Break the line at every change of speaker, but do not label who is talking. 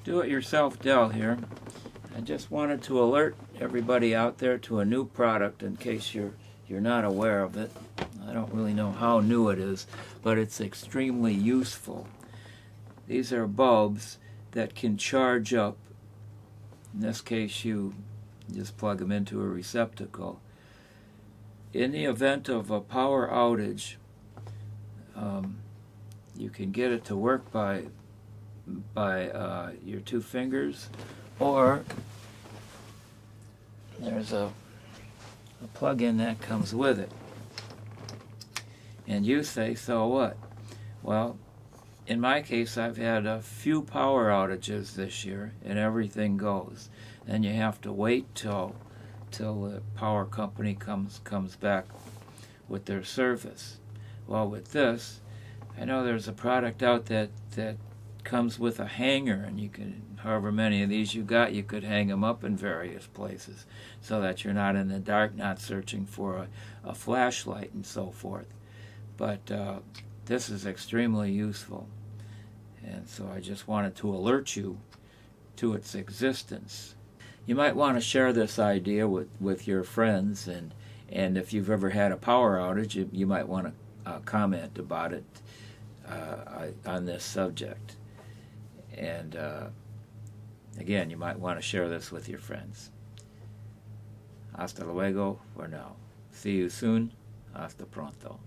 Do-it-yourself Dell here. I just wanted to alert everybody out there to a new product in case you're not aware of it. I don't really know how new it is, but it's extremely useful. These are bulbs that can charge up. In this case, you just plug them into a receptacle. In the event of a power outage, you can get it to work by your two fingers, or there's a plug-in that comes with it. And you say, so what? Well, in my case, I've had a few power outages this year, and everything goes. Then you have to wait till the power company comes back with their service. Well, with this, I know there's a product out that comes with a hanger, and you can, however many of these you got, you could hang them up in various places so that you're not in the dark, not searching for a flashlight and so forth. But this is extremely useful, and so I just wanted to alert you to its existence. You might want to share this idea with your friends, and if you've ever had a power outage, you might want to comment about it on this subject. And again, you might want to share this with your friends. Hasta luego for now. See you soon. Hasta pronto.